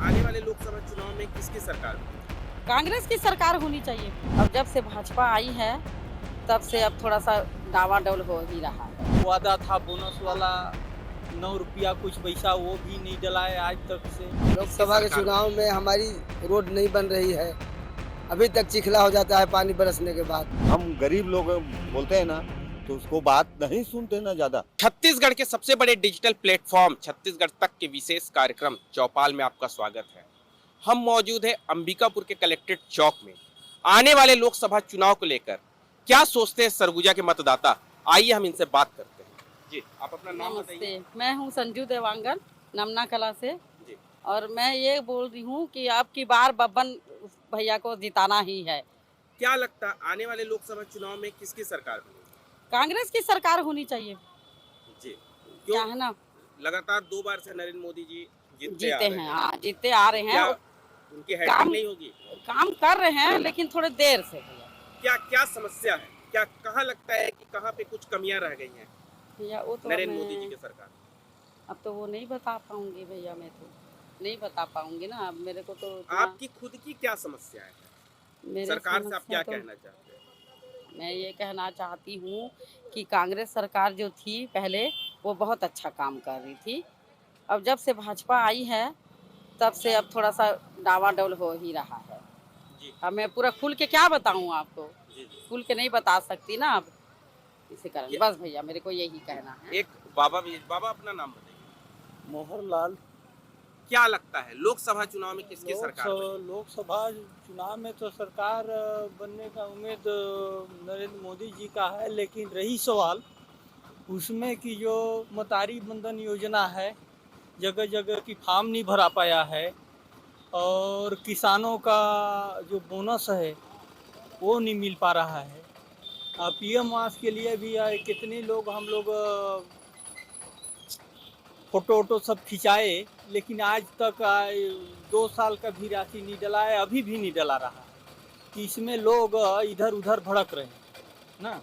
आने वाले लोकसभा चुनाव में किसकी सरकार होगी? कांग्रेस की सरकार होनी चाहिए। अब जब से भाजपा आई है तब से अब थोड़ा सा डावाडोल हो ही रहा है। वादा था बोनस वाला 9 रुपया कुछ पैसा वो भी नहीं डला है आज तक से। लोकसभा के चुनाव में हमारी रोड नहीं बन रही है। अभी तक चिखला हो जाता है पानी बरसने के बाद। हम गरीब लोग बोलते हैं ना, तो उसको बात नहीं सुनते ना ज्यादा। छत्तीसगढ़ के सबसे बड़े डिजिटल प्लेटफॉर्म छत्तीसगढ़ तक के विशेष कार्यक्रम चौपाल में आपका स्वागत है। हम मौजूद है अंबिकापुर के कलेक्ट्रेट चौक में। आने वाले लोकसभा चुनाव को लेकर क्या सोचते हैं सरगुजा के मतदाता, आइए हम इनसे बात करते हैं। जी, आप अपना नाम बताइए। नमस्ते, मैं हूँ संजू देवांगन, नमना कला से। जी। और मैं ये बोल रही हूँ कि अब की बार बब्बन भैया को जिताना ही है। क्या लगता है आने वाले लोकसभा चुनाव में किसकी सरकार होगी? कांग्रेस की सरकार होनी चाहिए। जी, क्या क्यों? है ना, लगातार 2 बार से नरेंद्र मोदी जी जीतते आ जीते रहे हैं, हैं। हाँ जीते आ रहे क्या हैं। उनकी हैट्रिक काम नहीं होगी? काम कर रहे हैं लेकिन थोड़े देर से भैया। क्या क्या समस्या है? क्या कहाँ लगता है कि कहाँ पे कुछ कमियां रह गई हैं भैया वो तो नरेंद्र मोदी जी मैं की सरकार? अब तो वो नहीं बता पाऊंगी भैया, मैं तो नहीं बता पाऊंगी ना। अब मेरे को तो आपकी खुद की क्या समस्याएं हैं? मेरे सरकार से आप समस्या क्या तो कहना चाहते हैं? मैं ये कहना चाहती हूँ कि कांग्रेस सरकार जो थी पहले वो बहुत अच्छा काम कर रही थी। अब जब से भाजपा आई है तब से अब थोड़ा सा डावाडोल हो ही रहा है। जी अब मैं पूरा खुल के क्या बताऊँ आपको, जी जी। खुल के नहीं बता सकती ना अब, इसी कारण ये- बस भैया मेरे को यही कहना है। एक बाबा अपना नाम बताइए। मोहरलाल। क्या लगता है लोकसभा चुनाव में किसकी सरकार बनेगी? लोकसभा चुनाव में तो सरकार बनने का उम्मीद नरेंद्र मोदी जी का है, लेकिन रही सवाल उसमें कि जो मतारी बंधन योजना है, जगह जगह की फॉर्म नहीं भरा पाया है, और किसानों का जो बोनस है वो नहीं मिल पा रहा है। पीएम आवास के लिए भी कितने लोग हम लोग फोटो वोटो सब खिंचाए, लेकिन आज तक 2 साल का भी राशि नहीं डला है, अभी भी नहीं डला रहा है। कि इसमें लोग इधर उधर भड़क रहे हैं ना।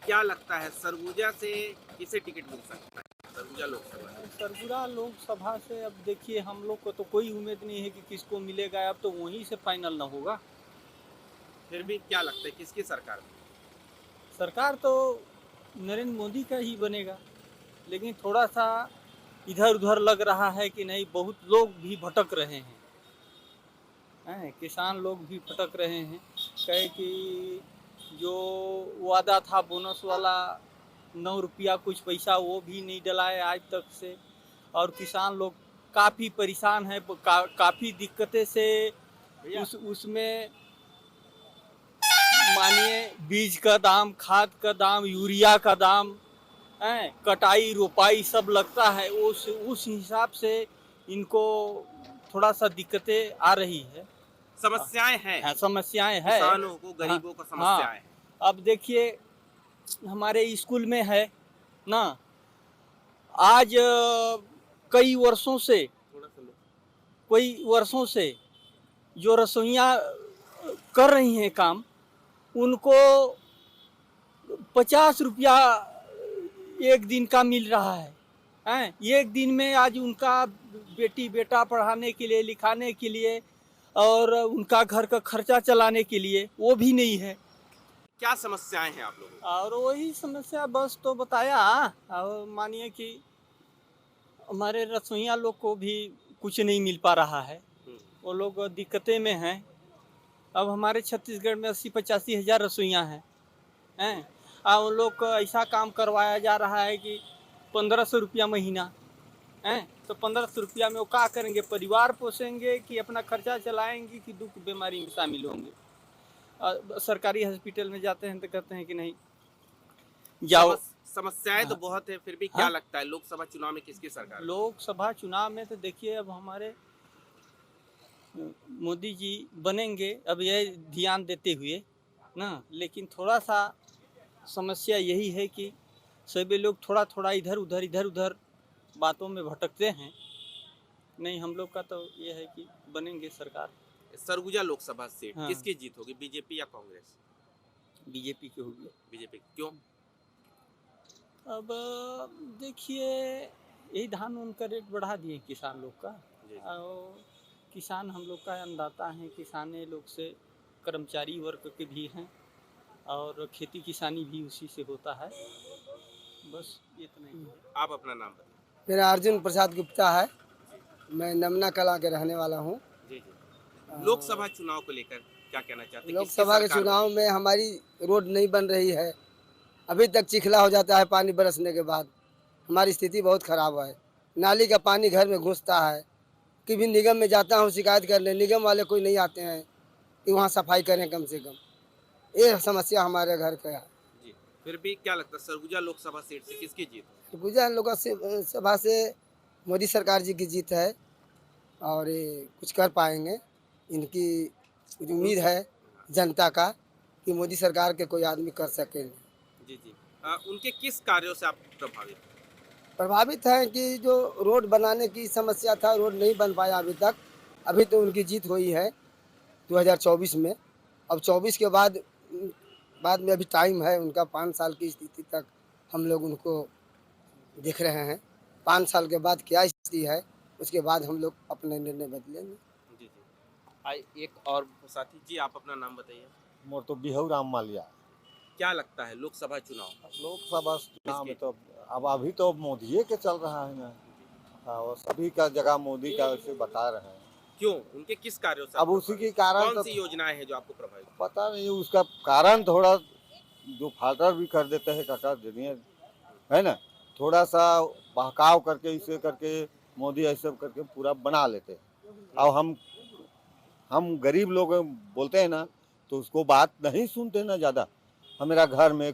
क्या लगता है सरगुजा से किसे टिकट मिल सकता है? सरगुजा लोकसभा से। सरगुजा लोकसभा से अब देखिए, हम लोग को तो कोई उम्मीद नहीं है कि किसको मिलेगा, अब तो वहीं से फाइनल ना होगा। फिर भी क्या लगता है किसकी सरकार बनेगी? सरकार तो नरेंद्र मोदी का ही बनेगा, लेकिन थोड़ा सा इधर उधर लग रहा है कि नहीं, बहुत लोग भी भटक रहे हैं, किसान लोग भी भटक रहे हैं। कहे कि जो वादा था बोनस वाला 9 रुपया कुछ पैसा वो भी नहीं डला है आज तक से, और किसान लोग काफ़ी परेशान हैं, काफ़ी दिक्कतें से भैया उसमें मानिए बीज का दाम, खाद का दाम, यूरिया का दाम, कटाई रोपाई सब लगता है, उस हिसाब से इनको थोड़ा सा दिक्कतें आ रही है। समस्याएं हैं, हाँ, समस्याएं है। किसानों को, गरीबों को समस्याएं हैं। अब देखिए, हमारे स्कूल में है ना, आज थोड़ा सा लो। कई वर्षों से जो रसोइयाँ कर रही हैं काम, उनको 50 रुपया एक दिन का मिल रहा है। एक दिन में आज उनका बेटी बेटा पढ़ाने के लिए, लिखाने के लिए, और उनका घर का खर्चा चलाने के लिए वो भी नहीं है। क्या समस्याएं हैं आप लोगों और वही समस्या बस तो बताया। और मानिए कि हमारे रसोइया लोग को भी कुछ नहीं मिल पा रहा है, को? वो लोग दिक्कतें में हैं। अब हमारे छत्तीसगढ़ में 80-85 हज़ार रसोइयाँ हैं, और उन लोग को ऐसा काम करवाया जा रहा है कि 1500 रुपया महीना है। तो 1500 रुपया में वो क्या करेंगे? परिवार पोसेंगे कि अपना खर्चा चलाएंगे कि दुख बीमारी में शामिल होंगे? सरकारी हॉस्पिटल में जाते हैं तो कहते हैं कि नहीं जाओ। समस्याएं तो हाँ। बहुत है, फिर भी क्या हाँ? लगता है लोकसभा चुनाव में किसकी सरकार? लोकसभा चुनाव में तो देखिए, अब हमारे मोदी जी बनेंगे, अब ये ध्यान देते हुए ना, लेकिन थोड़ा सा समस्या यही है कि सभी लोग थोड़ा थोड़ा इधर उधर बातों में भटकते हैं। नहीं, हम लोग का तो ये है कि बनेंगे सरकार। सरगुजा लोकसभा सीट हाँ। किसकी जीत होगी, बीजेपी या कांग्रेस? बीजेपी की होगी। बीजेपी। क्यों? अब देखिए, यही धान उन का रेट बढ़ा दिए किसान लोग का, जी। और किसान हम लोग का अन्नदाता हैं, किसान लोग से कर्मचारी वर्ग के भी हैं और खेती किसानी भी उसी से होता है। बस इतना ही है। आप अपना नाम बताइए। मेरा अर्जुन प्रसाद गुप्ता है। मैं नमना कला के रहने वाला हूँ। जी जी। लोकसभा चुनाव को लेकर क्या कहना चाहते हैं? किसकी लोकसभा के सरकार चुनाव में हमारी रोड नहीं बन रही है। अभी तक चिखला हो जाता है पानी बरसने के बाद। हमारी स्थिति बहुत खराब है। नाली का पानी घर में घुसता है। कि भी निगम में जाता हूँ शिकायत करने, निगम वाले कोई नहीं आते हैं कि वहाँ सफाई करें कम से कम। ये समस्या हमारे घर का है। जी, फिर भी क्या लगता है सरगुजा लोकसभा सीट से किसकी जीत? गुजरात लोक सभा से मोदी सरकार जी की जीत है और ये कुछ कर पाएंगे। इनकी उम्मीद है जनता का कि मोदी सरकार के कोई आदमी कर सकेंगे। जी जी। उनके किस कार्यों से आप प्रभावित हैं? प्रभावित है कि जो रोड बनाने की समस्या था, रोड नहीं बन पाया अभी तक। अभी तो उनकी जीत हुई है 2024 में। अब 24 के बाद में अभी टाइम है उनका। 5 साल की स्थिति तक हम लोग उनको देख रहे हैं। 5 साल के बाद क्या स्थिति है उसके बाद हम लोग अपने निर्णय बदलेंगे। जी जी। आइए एक और साथी जी, आप अपना नाम बताइए। मोर तो बिहू राम मालिया। क्या लगता है लोकसभा चुनाव लोकसभा चुनाव में किसकी? तो अब अभी तो मोदी के चल रहा है ना। हाँ, और सभी का जगह मोदी का ऐसे बता रहे हैं। क्यों? उनके किस कार्यों से अब आप उसी प्रभावित? के कारण कौन तो सी योजनाएं हैं जो आपको प्रभावित? पता नहीं उसका कारण थोड़ा जो फाल्टर भी कर देते हैं काका जनिए है ना, थोड़ा सा बहकाव करके इसे करके मोदी ऐसे करके पूरा बना लेते हैं। अब हम गरीब लोग बोलते हैं ना तो उसको बात नहीं सुनते ना ज़्यादा। हमारा घर में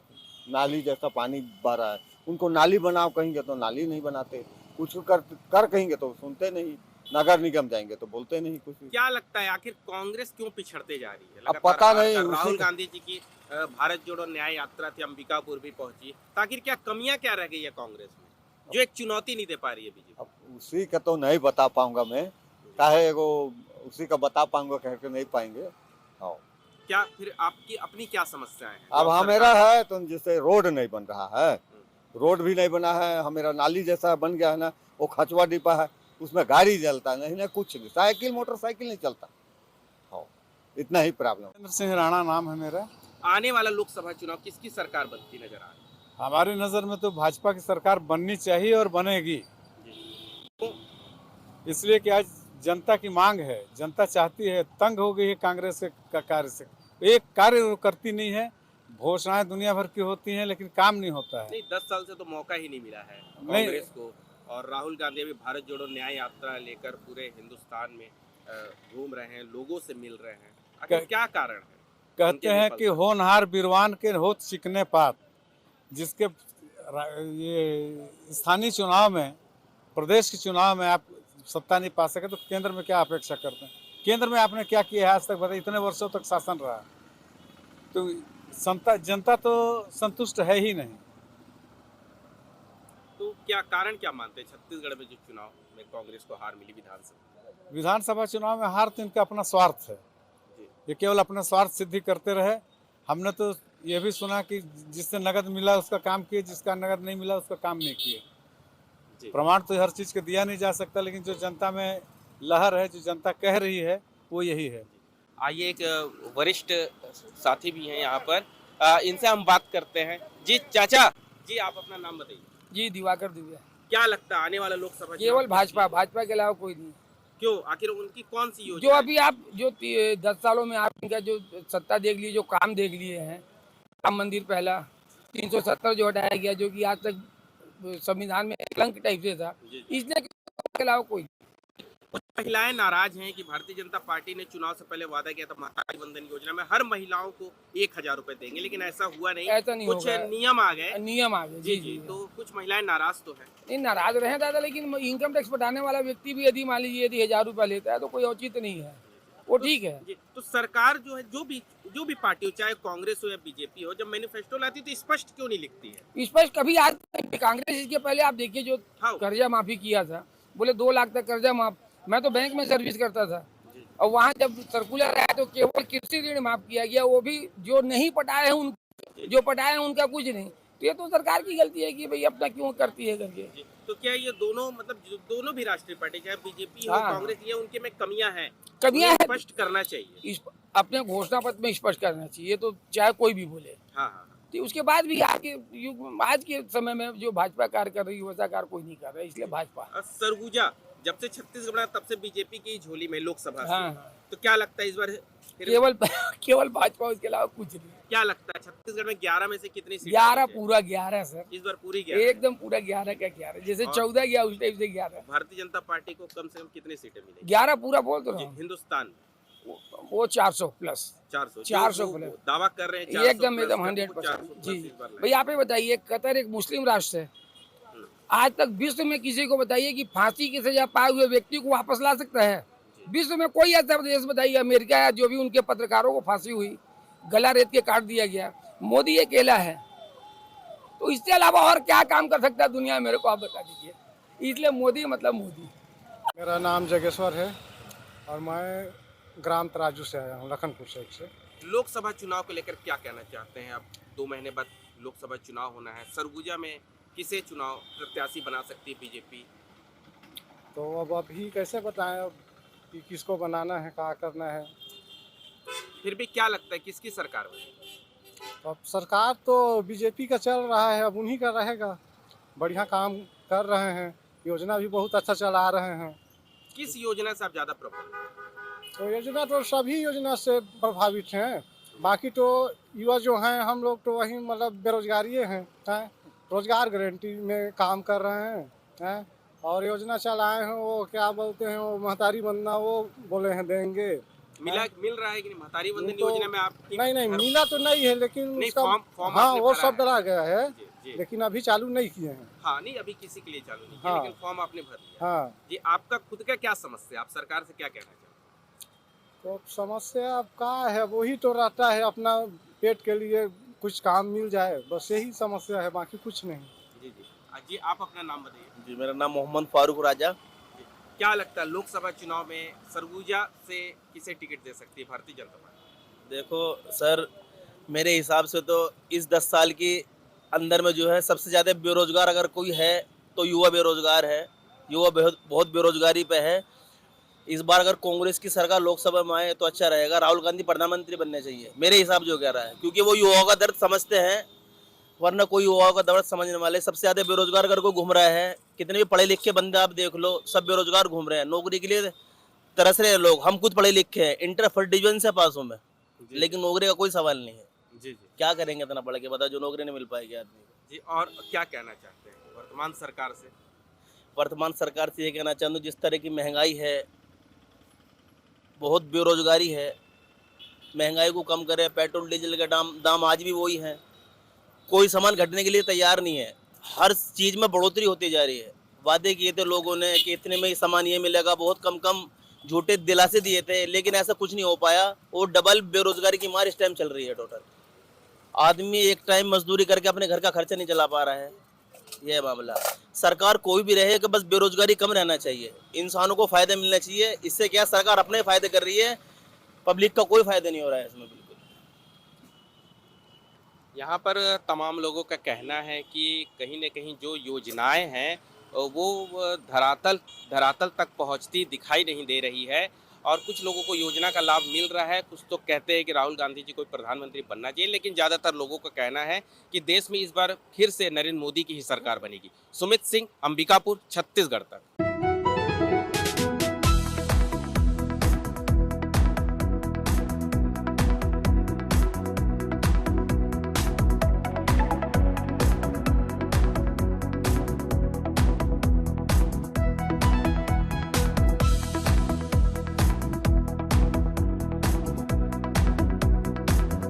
नाली जैसा पानी बह रहा है, उनको नाली बनाओ कहेंगे तो नाली नहीं बनाते, कुछ कर कहेंगे तो सुनते नहीं। नगर निगम जाएंगे तो बोलते नहीं कुछ। क्या लगता है आखिर कांग्रेस क्यों पिछड़ते जा रही है? अब लगातार पता हार नहीं, कर उसी राहुल का- गांधी जी की भारत जोड़ो न्याय यात्रा थी, अंबिकापुर भी पहुंची, तो आखिर क्या कमियां क्या रह गई है कांग्रेस में जो एक चुनौती नहीं दे पा रही है बीजेपी? अब उसी का तो नहीं बता पाऊंगा मैं, काहे वो उसी का बता पाऊंगा कह के नहीं पाएंगे। हाँ, क्या फिर आपकी अपनी क्या समस्याएं हैं? अब जो हमेरा सरकार- है तो जैसे रोड नहीं बन रहा है, रोड भी नहीं बना है। हमेरा नाली जैसा बन गया है ना, वो खचवा डिब्बा है, उसमें गाड़ी चलता नहीं ना, कुछ नहीं, साइकिल मोटरसाइकिल नहीं चलता। हाँ, इतना ही प्रॉब्लम। चंद्र सिंह राणा नाम है मेरा। आने वाला लोकसभा चुनाव किसकी सरकार बनती नजर आ रही है? हमारी नज़र में तो भाजपा की सरकार बननी चाहिए और बनेगी, इसलिए कि आज जनता की मांग है, जनता चाहती है, तंग हो गई है कांग्रेस का कार्य से। एक कार्य वो करती नहीं है, घोषणाएं दुनिया भर की होती हैं लेकिन काम नहीं होता है। नहीं, 10 साल से तो मौका ही नहीं मिला है नहीं। कांग्रेस को, और राहुल गांधी भी भारत जोड़ो न्याय यात्रा लेकर पूरे हिंदुस्तान में घूम रहे हैं, लोगों से मिल रहे हैं। आखिर कह- क्या कारण है? कहते उनके हैं विफलता। कि होनहार बिरवान के होत चिकने पात। जिसके ये स्थानीय चुनाव में, प्रदेश के चुनाव में आप सत्ता नहीं पा सके तो केंद्र में क्या अपेक्षा करते हैं? केंद्र में आपने क्या किया है आज तक बताइए? इतने वर्षों तक शासन रहा, तो जनता तो संतुष्ट है ही नहीं। तो क्या कारण क्या मानते हैं छत्तीसगढ़ में जो चुनाव में कांग्रेस को हार मिली विधानसभा? विधानसभा चुनाव में हार तो इनका अपना स्वार्थ है, जी। ये केवल अपना स्वार्थ सिद्धि करते रहे। हमने तो ये भी सुना कि जिससे नगद मिला उसका काम किए, जिसका नगद नहीं मिला उसका काम नहीं किए। जी। प्रमाण तो हर चीज़ के दिया नहीं जा सकता, लेकिन जो जनता में लहर है, जो जनता कह रही है, वो यही है। आइए एक वरिष्ठ साथी भी हैं यहाँ पर, इनसे हम बात करते हैं। जी चाचा जी, आप अपना नाम बताइए। जी दिवाकर दुबे। क्या लगता है आने वाला लोकसभा केवल चुनाव भाजपा के अलावा कोई नहीं। क्यों? आखिर उनकी कौन सी जो योजना? अभी आप जो 10 सालों में आप इनका जो सत्ता देख लिए, जो काम देख लिए हैं, राम मंदिर पहला, 370 जो हटाया गया, जो कि आज तक संविधान में कलंक टाइप से था, जी। इसलिए के अलावा कोई। कुछ महिलाएं नाराज हैं कि भारतीय जनता पार्टी ने चुनाव से पहले वादा किया था मातृ वंदन योजना में हर महिलाओं को 1000 रुपए देंगे, लेकिन ऐसा हुआ नहीं। ऐसा नहीं कुछ होगा। नियम आ गए। नियम आ गए। जी जी। तो कुछ महिलाएं नाराज तो है। नहीं, नाराज रहे दादा, लेकिन इनकम टैक्स बढ़ाने वाला व्यक्ति भी यदि मान लीजिए यदि 1000 रुपया लेता है तो कोई औचित्य नहीं है, वो ठीक है। जी, तो सरकार जो है, जो भी पार्टी हो, चाहे कांग्रेस हो या बीजेपी हो, जब मैनिफेस्टो लाती है तो स्पष्ट क्यों नहीं लिखती है? स्पष्ट कभी आज कांग्रेस, इसके पहले आप देखिए जो हाँ। कर्जा माफी किया था, बोले 2 लाख तक कर्जा माफ। मैं तो बैंक में सर्विस करता था और वहाँ जब सर्कुलर आया तो केवल कृषि ऋण माफ किया गया, वो भी जो नहीं पटाए हैं उन, जो पटाए हैं उनका कुछ नहीं। तो ये तो सरकार की गलती है कि भाई अपना क्यों करती है करके। जी। तो क्या ये दोनों मतलब जो दोनों भी राष्ट्रीय पार्टी चाहे बीजेपी हो हाँ। कांग्रेस, ये उनके में कमियां हैं, कमियां उन्हें हैं। स्पष्ट करना चाहिए। इस अपने घोषणा पत्र में स्पष्ट करना चाहिए, तो चाहे कोई भी बोले। हाँ हाँ तो उसके बाद भी आगे आज के समय में जो भाजपा कार्य कर रही है वैसा कार्य कोई नहीं कर रहा है, इसलिए भाजपा। और सरगुजा जब से छत्तीसगढ़ बना तब से बीजेपी की झोली में लोकसभा से। हाँ, हाँ। तो क्या लगता है इस बार फिर केवल केवल भाजपा, उसके अलावा कुछ नहीं। क्या लगता है छत्तीसगढ़ में 11 में से कितनी सीटें 11 बचें? पूरा 11 सर, इस बार पूरी 11 एकदम पूरा 11 का 11, जैसे और- 14 गया उस टाइप से 11। भारतीय जनता पार्टी को कम से कम कितनी सीटें मिलेगी? 11 पूरा बोल तो जी, रहा हूँ। हिंदुस्तान वो 400 प्लस। 400 400 जो वो प्लस। दावा कर रहे हैं 400 एकदम प्लस एकदम का, 100%। 400 प्लस जी इस बार भाई, आप ही बताइए, कतर एक मुस्लिम राष्ट्र है, आज तक विश्व में किसी को बताइए कि फांसी की सजा पाए हुए व्यक्ति को वापस ला सकता है? विश्व में कोई ऐसा देश बताइए, अमेरिका या जो भी उनके पत्रकारों को फांसी हुई, गला रेत के काट दिया गया, मोदी अकेला है। तो इसके अलावा और क्या काम कर सकता है दुनिया में, मेरे को आप बता दीजिए। इसलिए मोदी मतलब मोदी। मेरा नाम जगेश्वर है और मैं ग्राम तराजू से आया हूँ, लखनपुर साइड से। लोकसभा चुनाव को लेकर क्या कहना चाहते हैं? अब 2 महीने बाद लोकसभा चुनाव होना है, सरगुजा में किसे चुनाव प्रत्याशी बना सकती है बीजेपी? तो अब अभी कैसे बताएं अब कि किसको बनाना है, क्या करना है। फिर भी क्या लगता है किसकी सरकार बनेगी? अब सरकार तो बीजेपी का चल रहा है, अब उन्हीं का रहेगा। बढ़िया काम कर रहे हैं, योजना भी बहुत अच्छा चला रहे हैं। किस योजना से आप ज्यादा प्रभावित हैं? तो योजना तो सभी योजना से प्रभावित हैं। बाकी तो युवा जो हैं, हम लोग तो वही मतलब बेरोजगारी हैं, रोजगार गारंटी में काम कर रहे हैं। और योजना चलाए हैं, वो क्या बोलते हैं, वो महतारी बंधना, वो बोले हैं देंगे। मिल रहा है कि नहीं? महतारी बंधन तो योजना में आप नहीं मिला तो नहीं है, लेकिन नहीं, उसका फॉर्म हाँ आपने वो भरा सब है। डला गया है, जी, जी। लेकिन अभी चालू नहीं किए हैं। हाँ नहीं, अभी किसी के लिए चालू नहीं किया, हाँ। लेकिन फॉर्म आपने भर दिया। हाँ, जी, आपका खुद का क्या समस्या, आप सरकार से क्या कहना चाहते हैं? तो समस्या अब क्या है, वही तो रहता है, अपना पेट के लिए कुछ काम मिल जाए, बस यही समस्या है, बाकी कुछ नहीं। जी जी। जी, आप अपना नाम बताइए। जी, मेरा नाम मोहम्मद फारूक राजा। जी। क्या लगता है लोकसभा चुनाव में सरगुजा से किसे टिकट दे सकती है भारतीय जनता पार्टी? देखो सर, मेरे हिसाब से तो इस 10 साल के अंदर में जो है सबसे ज़्यादा बेरोजगार अगर कोई है तो युवा बेरोजगार है। युवा बहुत बेरोजगारी पे है। इस बार अगर कांग्रेस की सरकार लोकसभा में आए तो अच्छा रहेगा। राहुल गांधी प्रधानमंत्री बनने चाहिए, मेरे हिसाब जो कह रहा है, क्योंकि वो युवाओं का दर्द समझते हैं, वरना कोई युवाओं का दर्द समझने वाले। सबसे ज़्यादा बेरोजगार अगर कोई घूम रहा है, कितने भी पढ़े लिखे बंदे आप देख लो, सब बेरोजगार घूम रहे हैं, नौकरी के लिए तरस रहे हैं लोग। हम खुद पढ़े लिखे हैं, इंटर फर्स्ट डिवीजन से पास हूँ मैं, लेकिन नौकरी का कोई सवाल नहीं है। जी जी। क्या करेंगे इतना पढ़ के, बता, जो नौकरी नहीं मिल पाएगी आदमी को। जी, और क्या कहना चाहते हैं वर्तमान सरकार से? वर्तमान सरकार से ये कहना चाहता हूँ, जिस तरह की महंगाई है, बहुत बेरोजगारी है, महंगाई को कम करे। पेट्रोल डीजल के दाम आज भी वही हैं, कोई सामान घटने के लिए तैयार नहीं है। हर चीज़ में बढ़ोतरी होती जा रही है। वादे किए थे लोगों ने कि इतने में ही सामान ये मिलेगा, बहुत कम कम झूठे दिलासे दिए थे, लेकिन ऐसा कुछ नहीं हो पाया। वो डबल बेरोजगारी की मार इस टाइम चल रही है। टोटल आदमी एक टाइम मजदूरी करके अपने घर का खर्चा नहीं चला पा रहा है। यह मामला, सरकार कोई भी रहे कि बस बेरोजगारी कम रहना चाहिए, इंसानों को फायदे मिलना चाहिए। इससे क्या, सरकार अपने फायदे कर रही है, पब्लिक का कोई फायदा नहीं हो रहा है इसमें। बिल्कुल यहाँ पर तमाम लोगों का कहना है कि कहीं न कहीं जो योजनाएं हैं वो धरातल तक पहुँचती दिखाई नहीं दे रही है, और कुछ लोगों को योजना का लाभ मिल रहा है। कुछ तो कहते हैं कि राहुल गांधी जी को प्रधानमंत्री बनना चाहिए, लेकिन ज़्यादातर लोगों का कहना है कि देश में इस बार फिर से नरेंद्र मोदी की ही सरकार बनेगी। सुमित सिंह, अंबिकापुर, छत्तीसगढ़ तक।